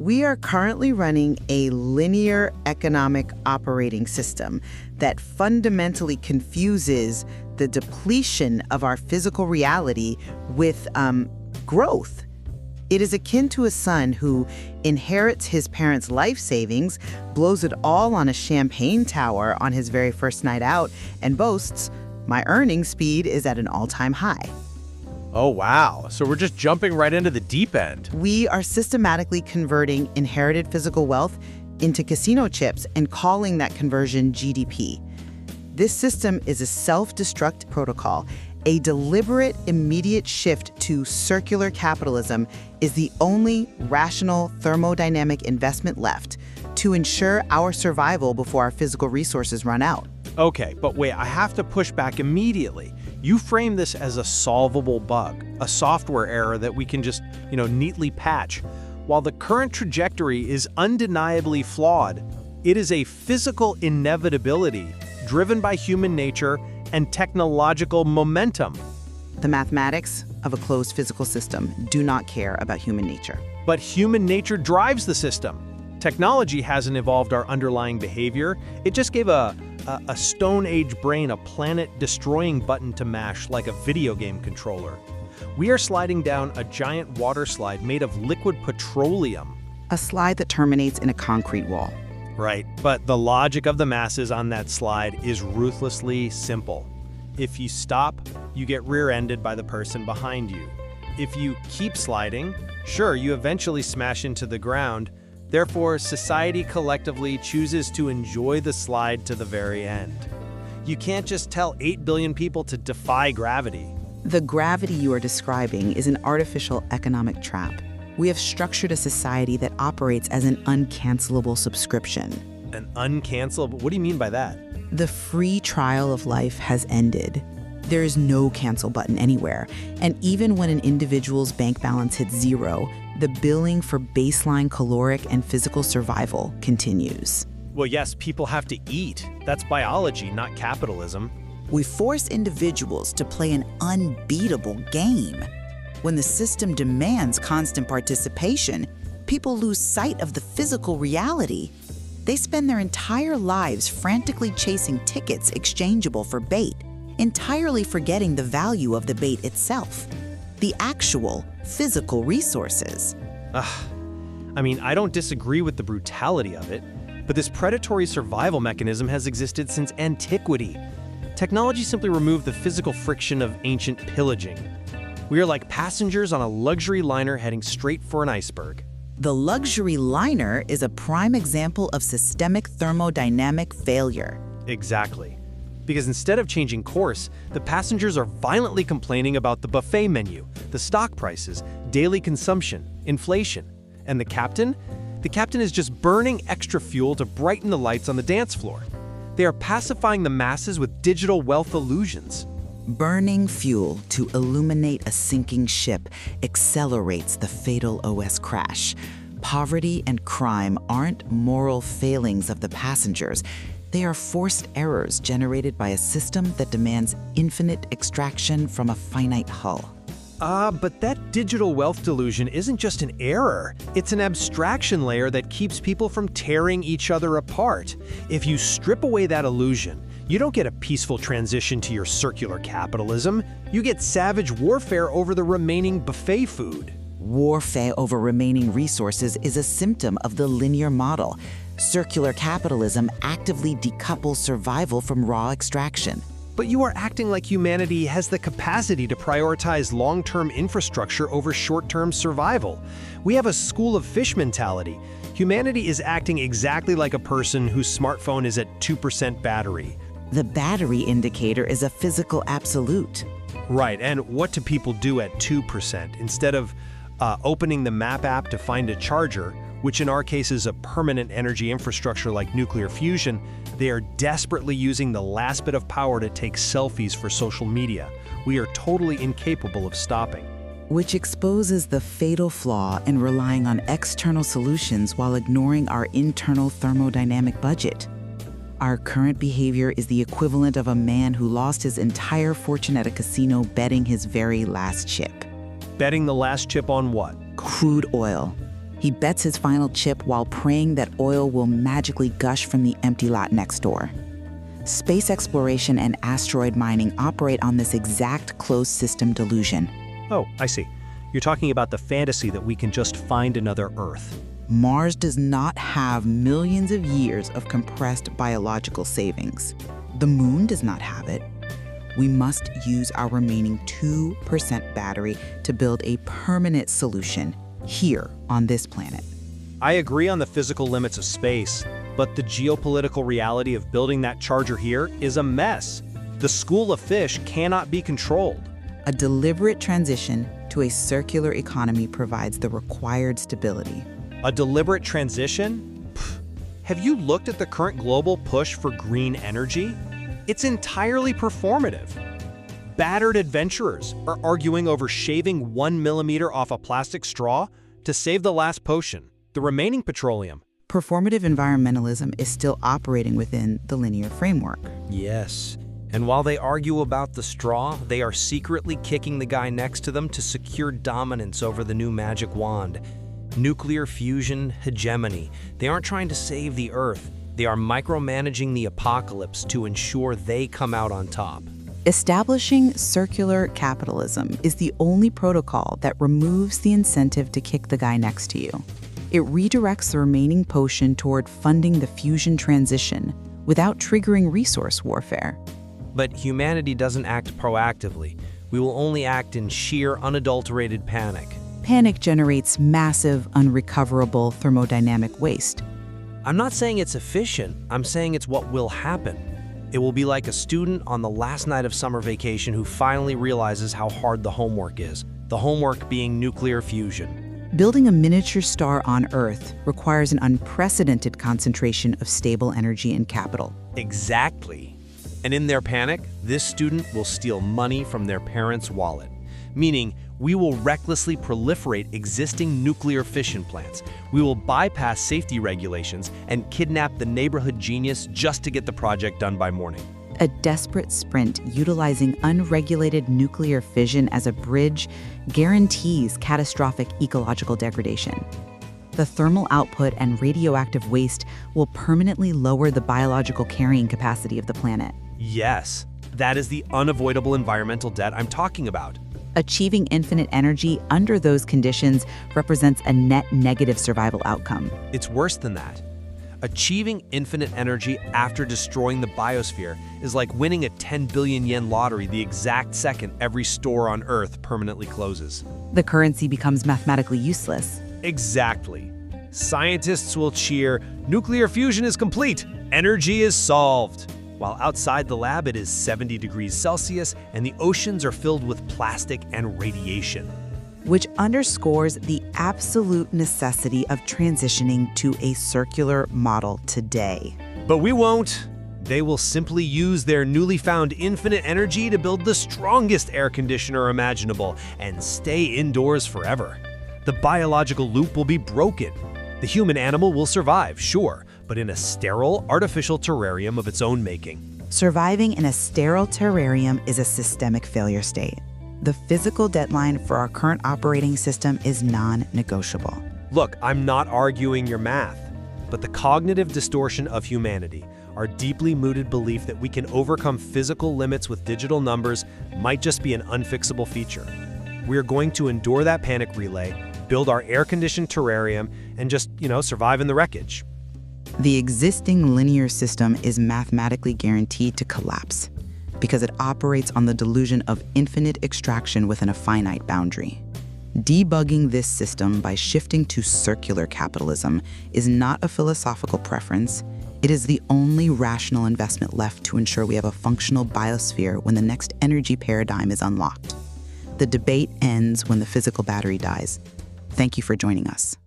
We are currently running a linear economic operating system that fundamentally confuses the depletion of our physical reality with growth. It is akin to a son who inherits his parents' life savings, blows it all on a champagne tower on his very first night out, and boasts, "My earning speed is at an all-time high." Oh, wow. So we're just jumping right into the deep end. We are systematically converting inherited physical wealth into casino chips and calling that conversion GDP. This system is a self-destruct protocol. A deliberate, immediate shift to circular capitalism is the only rational thermodynamic investment left to ensure our survival before our physical resources run out. Okay, but wait, I have to push back immediately. You frame this as a solvable bug, a software error that we can just, neatly patch. While the current trajectory is undeniably flawed, it is a physical inevitability driven by human nature and technological momentum. The mathematics of a closed physical system do not care about human nature. But human nature drives the system. Technology hasn't evolved our underlying behavior. It just gave a Stone Age brain a planet-destroying button to mash like a video game controller. We are sliding down a giant water slide made of liquid petroleum. A slide that terminates in a concrete wall. Right, but the logic of the masses on that slide is ruthlessly simple. If you stop, you get rear-ended by the person behind you. If you keep sliding, sure, you eventually smash into the ground. Therefore, society collectively chooses to enjoy the slide to the very end. You can't just tell 8 billion people to defy gravity. The gravity you are describing is an artificial economic trap. We have structured a society that operates as an uncancelable subscription. An uncancelable? What do you mean by that? The free trial of life has ended. There is no cancel button anywhere. And even when an individual's bank balance hits zero, the billing for baseline caloric and physical survival continues. Well, yes, people have to eat. That's biology, not capitalism. We force individuals to play an unbeatable game. When the system demands constant participation, people lose sight of the physical reality. They spend their entire lives frantically chasing tickets exchangeable for bait, entirely forgetting the value of the bait itself, the actual physical resources. I don't disagree with the brutality of it, but this predatory survival mechanism has existed since antiquity. Technology simply removed the physical friction of ancient pillaging. We are like passengers on a luxury liner heading straight for an iceberg. The luxury liner is a prime example of systemic thermodynamic failure. Exactly. Because instead of changing course, the passengers are violently complaining about the buffet menu, the stock prices, daily consumption, inflation. And the captain? The captain is just burning extra fuel to brighten the lights on the dance floor. They are pacifying the masses with digital wealth illusions. Burning fuel to illuminate a sinking ship accelerates the fatal OS crash. Poverty and crime aren't moral failings of the passengers. They are forced errors generated by a system that demands infinite extraction from a finite hull. But that digital wealth delusion isn't just an error. It's an abstraction layer that keeps people from tearing each other apart. If you strip away that illusion, you don't get a peaceful transition to your circular capitalism. You get savage warfare over the remaining buffet food. Warfare over remaining resources is a symptom of the linear model. Circular capitalism actively decouples survival from raw extraction. But you are acting like humanity has the capacity to prioritize long-term infrastructure over short-term survival. We have a school of fish mentality. Humanity is acting exactly like a person whose smartphone is at 2% battery. The battery indicator is a physical absolute. Right, and what do people do at 2%? Instead of opening the map app to find a charger, which in our case is a permanent energy infrastructure like nuclear fusion, they are desperately using the last bit of power to take selfies for social media. We are totally incapable of stopping. Which exposes the fatal flaw in relying on external solutions while ignoring our internal thermodynamic budget. Our current behavior is the equivalent of a man who lost his entire fortune at a casino betting his very last chip. Betting the last chip on what? Crude oil. He bets his final chip while praying that oil will magically gush from the empty lot next door. Space exploration and asteroid mining operate on this exact closed system delusion. Oh, I see. You're talking about the fantasy that we can just find another Earth. Mars does not have millions of years of compressed biological savings. The moon does not have it. We must use our remaining 2% battery to build a permanent solution here on this planet. I agree on the physical limits of space, but the geopolitical reality of building that charger here is a mess. The school of fish cannot be controlled. A deliberate transition to a circular economy provides the required stability. A deliberate transition? Pfft. Have you looked at the current global push for green energy? It's entirely performative. Battered adventurers are arguing over shaving 1 millimeter off a plastic straw to save the last potion, the remaining petroleum. Performative environmentalism is still operating within the linear framework. Yes. And while they argue about the straw, they are secretly kicking the guy next to them to secure dominance over the new magic wand. Nuclear fusion hegemony. They aren't trying to save the Earth. They are micromanaging the apocalypse to ensure they come out on top. Establishing circular capitalism is the only protocol that removes the incentive to kick the guy next to you. It redirects the remaining potion toward funding the fusion transition without triggering resource warfare. But humanity doesn't act proactively. We will only act in sheer, unadulterated panic. Panic generates massive, unrecoverable thermodynamic waste. I'm not saying it's efficient, I'm saying it's what will happen. It will be like a student on the last night of summer vacation who finally realizes how hard the homework is. The homework being nuclear fusion. Building a miniature star on Earth requires an unprecedented concentration of stable energy and capital. Exactly. And in their panic, this student will steal money from their parents' wallet. Meaning, we will recklessly proliferate existing nuclear fission plants. We will bypass safety regulations and kidnap the neighborhood genius just to get the project done by morning. A desperate sprint utilizing unregulated nuclear fission as a bridge guarantees catastrophic ecological degradation. The thermal output and radioactive waste will permanently lower the biological carrying capacity of the planet. Yes, that is the unavoidable environmental debt I'm talking about. Achieving infinite energy under those conditions represents a net negative survival outcome. It's worse than that. Achieving infinite energy after destroying the biosphere is like winning a 10 billion yen lottery the exact second every store on Earth permanently closes. The currency becomes mathematically useless. Exactly. Scientists will cheer, nuclear fusion is complete, energy is solved. While outside the lab it is 70 degrees Celsius and the oceans are filled with plastic and radiation. Which underscores the absolute necessity of transitioning to a circular model today. But we won't. They will simply use their newly found infinite energy to build the strongest air conditioner imaginable and stay indoors forever. The biological loop will be broken. The human animal will survive, sure, but in a sterile, artificial terrarium of its own making. Surviving in a sterile terrarium is a systemic failure state. The physical deadline for our current operating system is non-negotiable. Look, I'm not arguing your math, but the cognitive distortion of humanity, our deeply rooted belief that we can overcome physical limits with digital numbers, might just be an unfixable feature. We are going to endure that panic relay, build our air-conditioned terrarium, and just, survive in the wreckage. The existing linear system is mathematically guaranteed to collapse because it operates on the delusion of infinite extraction within a finite boundary. Debugging this system by shifting to circular capitalism is not a philosophical preference. It is the only rational investment left to ensure we have a functional biosphere when the next energy paradigm is unlocked. The debate ends when the physical battery dies. Thank you for joining us.